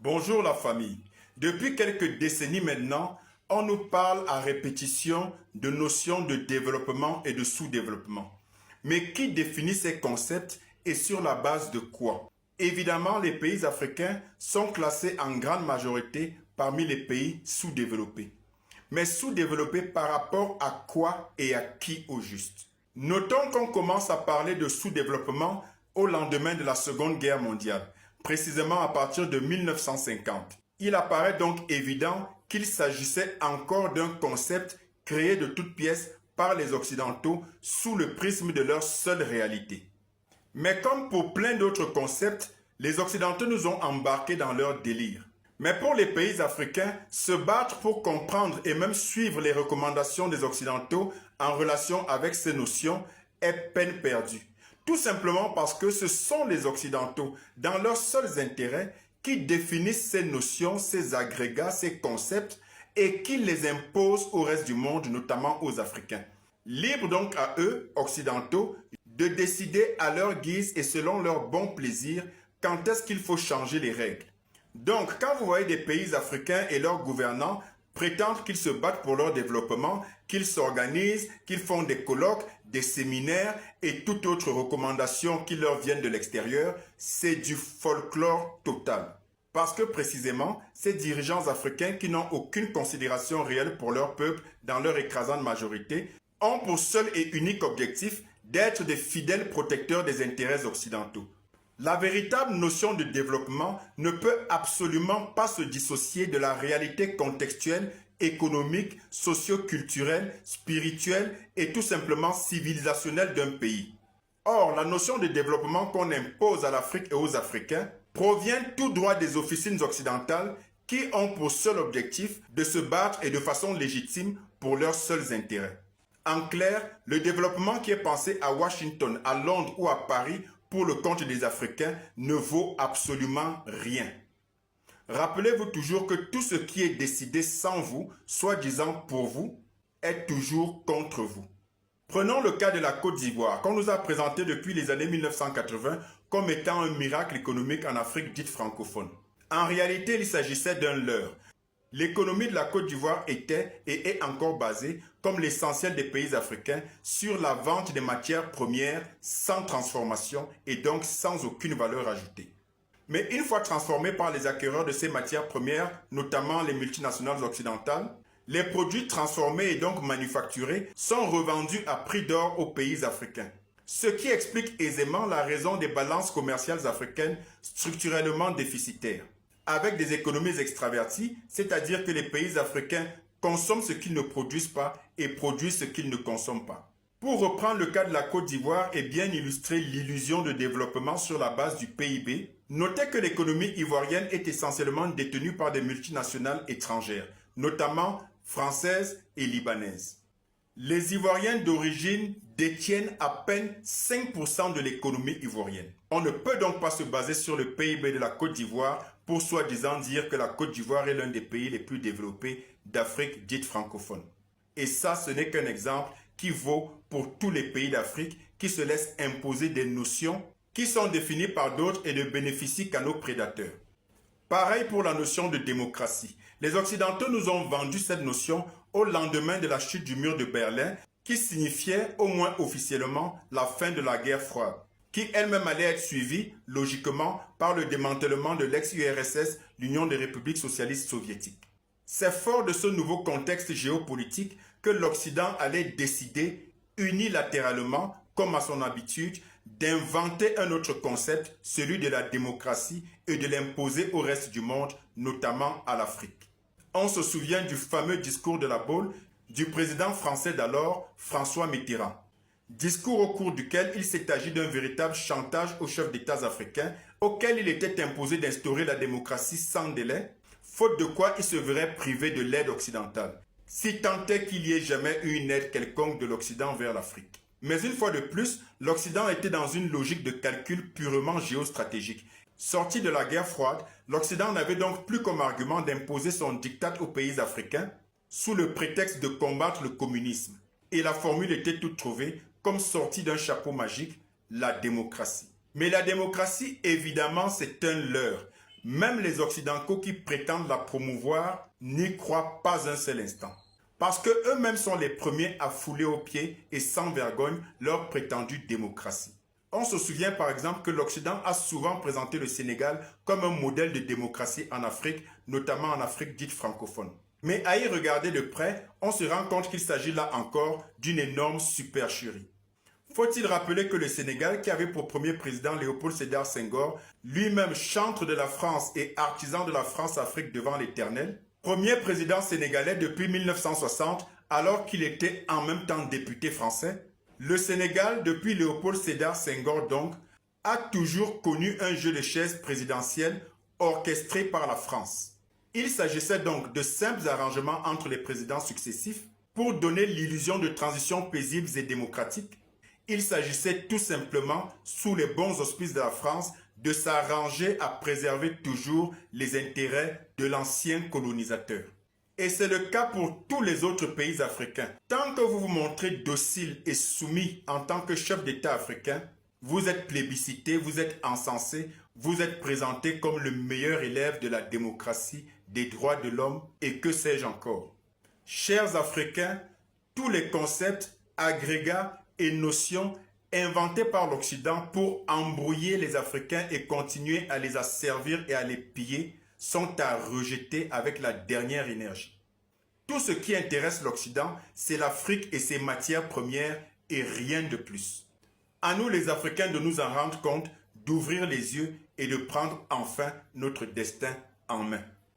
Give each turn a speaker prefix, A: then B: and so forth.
A: Bonjour la famille. Depuis quelques décennies maintenant, on nous parle à répétition de notions de développement et de sous-développement. Mais qui définit ces concepts et sur la base de quoi? Évidemment, les pays africains sont classés en grande majorité parmi les pays sous-développés. Mais sous-développés par rapport à quoi et à qui au juste? Notons qu'on commence à parler de sous-développement au lendemain de la Seconde Guerre mondiale, précisément à partir de 1950. Il apparaît donc évident qu'il s'agissait encore d'un concept créé de toutes pièces par les Occidentaux sous le prisme de leur seule réalité. Mais comme pour plein d'autres concepts, les Occidentaux nous ont embarqués dans leur délire. Mais pour les pays africains, se battre pour comprendre et même suivre les recommandations des Occidentaux en relation avec ces notions est peine perdue. Tout simplement parce que ce sont les Occidentaux, dans leurs seuls intérêts, qui définissent ces notions, ces agrégats, ces concepts et qui les imposent au reste du monde, notamment aux Africains. Libre donc à eux, Occidentaux, de décider à leur guise et selon leur bon plaisir quand est-ce qu'il faut changer les règles. Donc, quand vous voyez des pays africains et leurs gouvernants prétendre qu'ils se battent pour leur développement, qu'ils s'organisent, qu'ils font des colloques, des séminaires et toute autre recommandation qui leur viennent de l'extérieur, c'est du folklore total. Parce que précisément, ces dirigeants africains qui n'ont aucune considération réelle pour leur peuple dans leur écrasante majorité ont pour seul et unique objectif d'être des fidèles protecteurs des intérêts occidentaux. La véritable notion de développement ne peut absolument pas se dissocier de la réalité contextuelle, économique, socio-culturelle, spirituelle et tout simplement civilisationnelle d'un pays. Or, la notion de développement qu'on impose à l'Afrique et aux Africains provient tout droit des officines occidentales qui ont pour seul objectif de se battre et de façon légitime pour leurs seuls intérêts. En clair, le développement qui est pensé à Washington, à Londres ou à Paris pour le compte des Africains ne vaut absolument rien. Rappelez-vous toujours que tout ce qui est décidé sans vous, soi-disant pour vous, est toujours contre vous. Prenons le cas de la Côte d'Ivoire, qu'on nous a présenté depuis les années 1980 comme étant un miracle économique en Afrique dite francophone. En réalité, il s'agissait d'un leurre. L'économie de la Côte d'Ivoire était et est encore basée, comme l'essentiel des pays africains, sur la vente des matières premières sans transformation et donc sans aucune valeur ajoutée. Mais une fois transformés par les acquéreurs de ces matières premières, notamment les multinationales occidentales, les produits transformés et donc manufacturés sont revendus à prix d'or aux pays africains. Ce qui explique aisément la raison des balances commerciales africaines structurellement déficitaires, avec des économies extraverties, c'est-à-dire que les pays africains consomment ce qu'ils ne produisent pas et produisent ce qu'ils ne consomment pas. Pour reprendre le cas de la Côte d'Ivoire et bien illustrer l'illusion de développement sur la base du PIB, notez que l'économie ivoirienne est essentiellement détenue par des multinationales étrangères, notamment françaises et libanaises. Les Ivoiriens d'origine détiennent à peine 5% de l'économie ivoirienne. On ne peut donc pas se baser sur le PIB de la Côte d'Ivoire pour soi-disant dire que la Côte d'Ivoire est l'un des pays les plus développés d'Afrique dite francophone. Et ça, ce n'est qu'un exemple qui vaut pour tous les pays d'Afrique qui se laissent imposer des notions qui sont définies par d'autres et ne bénéficient qu'à nos prédateurs. Pareil pour la notion de démocratie. Les Occidentaux nous ont vendu cette notion au lendemain de la chute du mur de Berlin qui signifiait, au moins officiellement, la fin de la guerre froide, qui elle-même allait être suivie, logiquement, par le démantèlement de l'ex-URSS, l'Union des républiques socialistes soviétiques. C'est fort de ce nouveau contexte géopolitique que l'Occident allait décider unilatéralement, comme à son habitude, d'inventer un autre concept, celui de la démocratie, et de l'imposer au reste du monde, notamment à l'Afrique. On se souvient du fameux discours de la Baule du président français d'alors, François Mitterrand. Discours au cours duquel il s'est agi d'un véritable chantage aux chefs d'État africains, auquel il était imposé d'instaurer la démocratie sans délai, faute de quoi il se verrait privé de l'aide occidentale, si tant est qu'il y ait jamais eu une aide quelconque de l'Occident vers l'Afrique. Mais une fois de plus, l'Occident était dans une logique de calcul purement géostratégique. Sorti de la guerre froide, l'Occident n'avait donc plus comme argument d'imposer son diktat aux pays africains sous le prétexte de combattre le communisme. Et la formule était toute trouvée, comme sortie d'un chapeau magique, la démocratie. Mais la démocratie, évidemment, c'est un leurre. même les Occidentaux qui prétendent la promouvoir n'y croient pas un seul instant. Parce qu'eux-mêmes sont les premiers à fouler aux pieds et sans vergogne leur prétendue démocratie. On se souvient par exemple que l'Occident a souvent présenté le Sénégal comme un modèle de démocratie en Afrique, notamment en Afrique dite francophone. Mais à y regarder de près, on se rend compte qu'il s'agit là encore d'une énorme supercherie. Faut-il rappeler que le Sénégal, qui avait pour premier président Léopold Sédar Senghor, lui-même chantre de la France et artisan de la France-Afrique devant l'Éternel, premier président sénégalais depuis 1960, alors qu'il était en même temps député français, le Sénégal, depuis Léopold Sédar Senghor donc, a toujours connu un jeu de chaises présidentielles orchestré par la France. Il s'agissait donc de simples arrangements entre les présidents successifs pour donner l'illusion de transitions paisibles et démocratiques. Il s'agissait tout simplement, sous les bons auspices de la France, de s'arranger à préserver toujours les intérêts de l'ancien colonisateur. Et c'est le cas pour tous les autres pays africains. Tant que vous vous montrez docile et soumis en tant que chef d'État africain, vous êtes plébiscité, vous êtes encensé, vous êtes présenté comme le meilleur élève de la démocratie, des droits de l'homme et que sais-je encore. Chers Africains, tous les concepts, agrégats et notions inventés par l'Occident pour embrouiller les Africains et continuer à les asservir et à les piller sont à rejeter avec la dernière énergie. Tout ce qui intéresse l'Occident, c'est l'Afrique et ses matières premières et rien de plus. À nous les Africains de nous en rendre compte, d'ouvrir les yeux et de prendre enfin notre destin en main.